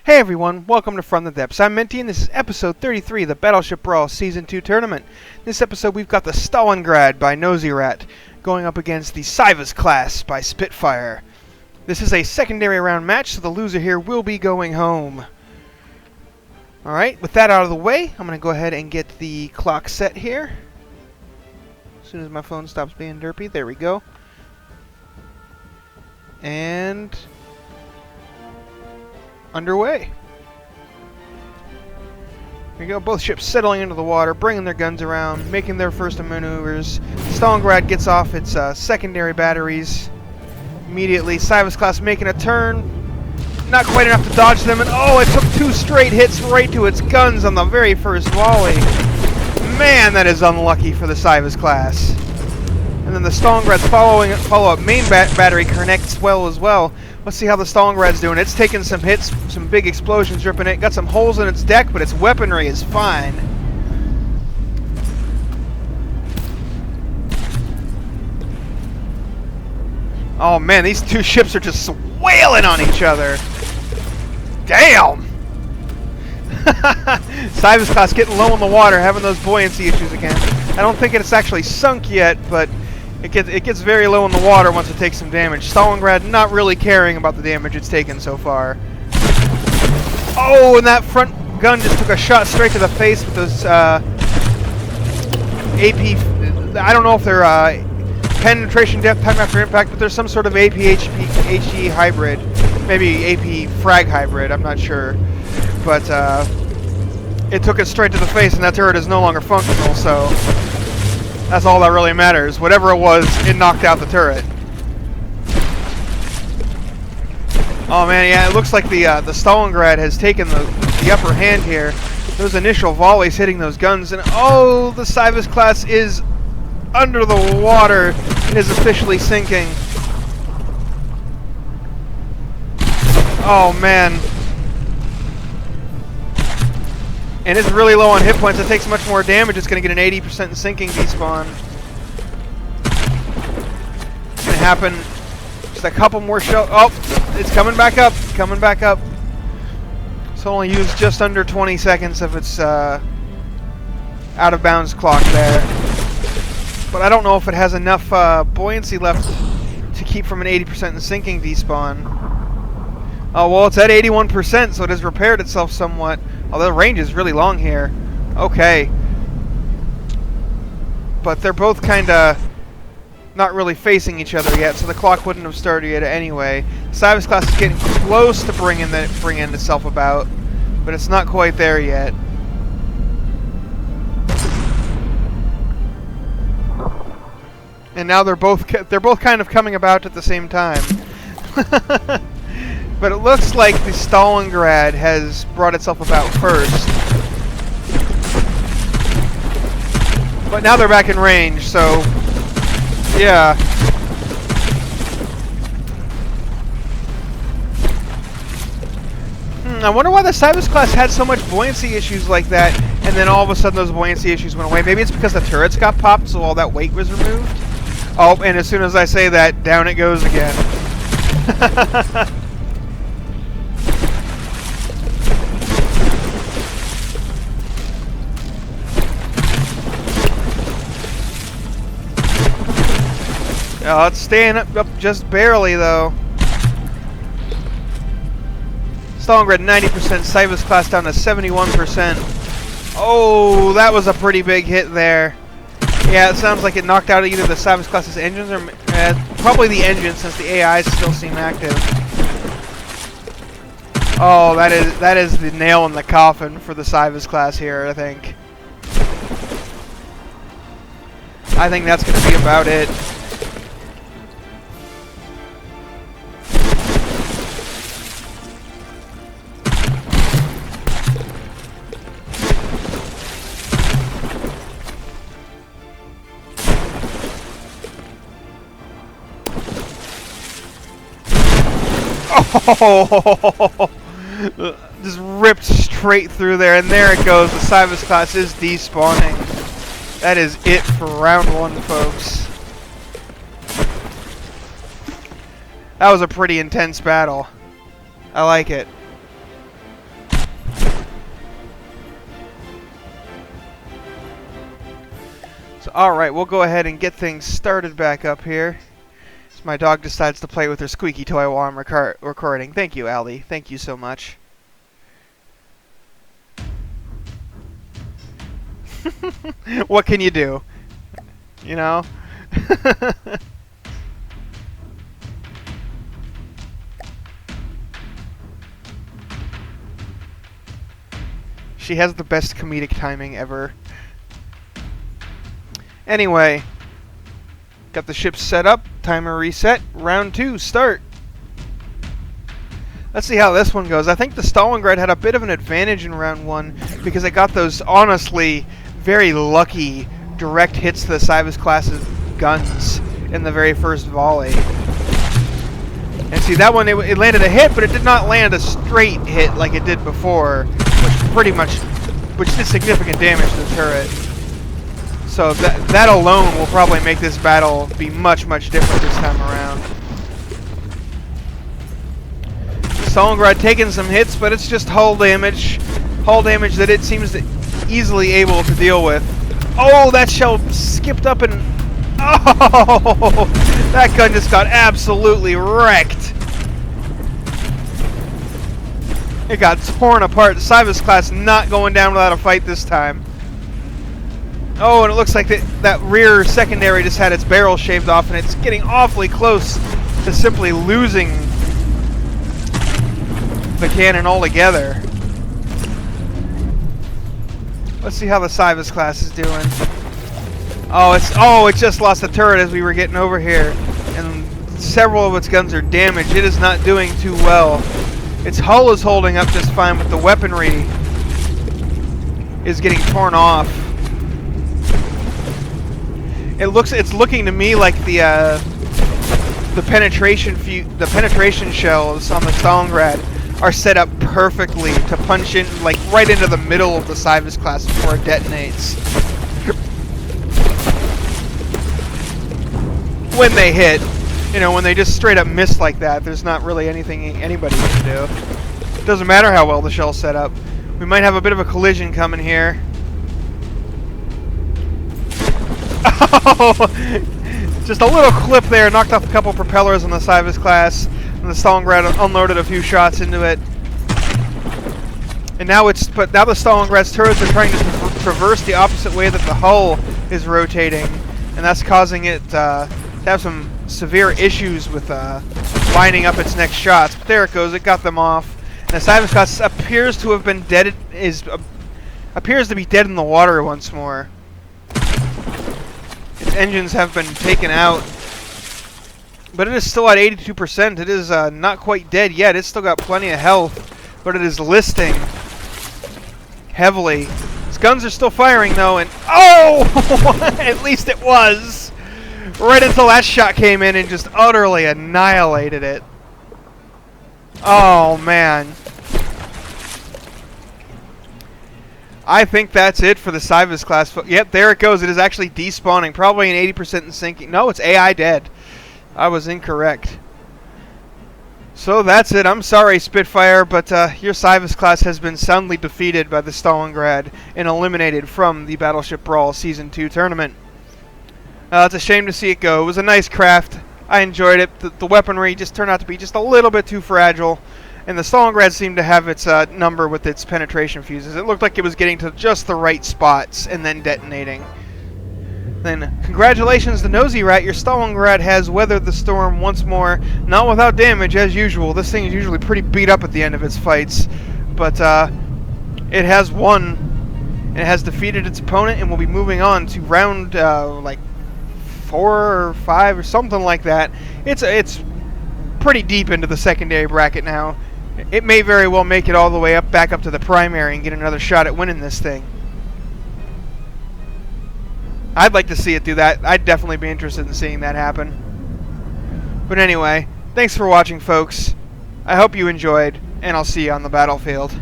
Hey everyone, welcome to From the Depths. I'm Minty and this is episode 33 of the Battleship Brawl Season 2 tournament. In this episode we've got the Stalingrad by Nosy Rat going up against the Saevus class by Spitfire. This is a secondary round match, so the loser here will be going home. Alright, with that out of the way, I'm going to go ahead and get the clock set here. As soon as my phone stops being derpy, there we go. And underway. Here we go, both ships settling into the water, bringing their guns around, making their first maneuvers. Stalingrad gets off its secondary batteries immediately. Saevus class making a turn, not quite enough to dodge them, and oh, it took two straight hits right to its guns on the very first volley. Man, that is unlucky for the Saevus class. And then the Stalingrad's follow-up main battery connects well as well. Let's see how the Stalingrad's doing. It's taking some hits, some big explosions ripping it. Got some holes in its deck, but its weaponry is fine. Oh man, these two ships are just wailing on each other. Damn! Saevus class getting low in the water, having those buoyancy issues again. I don't think it's actually sunk yet, but it gets very low in the water once it takes some damage. Stalingrad not really caring about the damage it's taken so far. Oh, and that front gun just took a shot straight to the face with those AP... I don't know if they're penetration depth time after impact, but there's some sort of AP HE hybrid. Maybe AP frag hybrid, I'm not sure. But it took it straight to the face, and that turret is no longer functional, so that's all that really matters. Whatever it was, it knocked out the turret. Oh man, yeah, it looks like the Stalingrad has taken the upper hand here. Those initial volleys hitting those guns, and oh, the Saevus class is under the water. It is officially sinking. Oh man. And it's really low on hit points. It takes much more damage. It's going to get an 80% sinking despawn. It's going to happen. Just a couple more shots. Oh, it's coming back up. Coming back up. So only used just under 20 seconds of its out of bounds clock there. But I don't know if it has enough buoyancy left to keep from an 80% sinking despawn. Oh, well, it's at 81%, so it has repaired itself somewhat. Although the range is really long here. Okay. But they're both kind of not really facing each other yet, so the clock wouldn't have started yet anyway. Saevus class is getting close to bringing itself about, but it's not quite there yet. And now they're both kind of coming about at the same time. But it looks like the Stalingrad has brought itself about first. But now they're back in range, so yeah. I wonder why the Saevus class had so much buoyancy issues like that, and then all of a sudden those buoyancy issues went away. Maybe it's because the turrets got popped, so all that weight was removed. Oh, and as soon as I say that, down it goes again. Oh, it's staying up just barely, though. Stalingrad 90%, Saevus class down to 71%. Oh, that was a pretty big hit there. Yeah, it sounds like it knocked out either the Saevus class's engines or probably the engine, since the AIs still seem active. Oh, that is the nail in the coffin for the Saevus class here, I think. I think that's going to be about it. Oh, just ripped straight through there, and there it goes. The Saevus class is despawning. That is it for round one, folks. That was a pretty intense battle. I like it. Alright, we'll go ahead and get things started back up here. As my dog decides to play with her squeaky toy while I'm recording. Thank you, Allie. Thank you so much. What can you do? You know? She has the best comedic timing ever. Anyway, got the ship set up, timer reset, round 2, start. Let's see how this one goes. I think the Stalingrad had a bit of an advantage in round 1 because it got those honestly very lucky direct hits to the Saevus class's guns in the very first volley. And see, that one, it landed a hit, but it did not land a straight hit like it did before, which did significant damage to the turret. So that alone will probably make this battle be much, much different this time around. Stalingrad taking some hits, but it's just hull damage. Hull damage that it seems easily able to deal with. Oh, that shell skipped up and... Oh! That gun just got absolutely wrecked. It got torn apart. The Saevus class not going down without a fight this time. Oh, and it looks like that rear secondary just had its barrel shaved off, and it's getting awfully close to simply losing the cannon altogether. Let's see how the Saevus class is doing. Oh, it just lost the turret as we were getting over here, and several of its guns are damaged. It is not doing too well. Its hull is holding up just fine, but the weaponry is getting torn off. It's looking to me like the penetration shells on the Stalingrad are set up perfectly to punch in, like, right into the middle of the Saevus class before it detonates. When they hit, you know, when they just straight up miss like that, there's not really anything anybody can do. It doesn't matter how well the shell's set up. We might have a bit of a collision coming here. Oh! Just a little clip there, knocked off a couple propellers on the Saevus class, and the Stalingrad unloaded a few shots into it. And now now the Stalingrad's turrets are trying to traverse the opposite way that the hull is rotating, and that's causing it to have some severe issues with lining up its next shots. But there it goes, it got them off. And the Saevus class appears to have been dead. Appears to be dead in the water once more. Its engines have been taken out, but it is still at 82%. It is not quite dead yet. It's still got plenty of health, but it is listing heavily. Its guns are still firing though, and oh! At least it was! Right until that shot came in and just utterly annihilated it. Oh man. I think that's it for the Saevus class. Yep, there it goes. It is actually despawning. Probably an 80% in sinking. No, it's AI dead. I was incorrect. So that's it. I'm sorry, Spitfire, but your Saevus class has been soundly defeated by the Stalingrad and eliminated from the Battleship Brawl Season 2 tournament. It's a shame to see it go. It was a nice craft. I enjoyed it. The weaponry just turned out to be just a little bit too fragile. And the Stalingrad seemed to have its number with its penetration fuses. It looked like it was getting to just the right spots and then detonating. Then, congratulations to Nosy Rat. Your Stalingrad has weathered the storm once more. Not without damage, as usual. This thing is usually pretty beat up at the end of its fights. But it has won. And it has defeated its opponent and will be moving on to round like 4 or 5 or something like that. It's pretty deep into the secondary bracket now. It may very well make it all the way up, back up to the primary and get another shot at winning this thing. I'd like to see it do that. I'd definitely be interested in seeing that happen. But anyway, thanks for watching, folks. I hope you enjoyed, and I'll see you on the battlefield.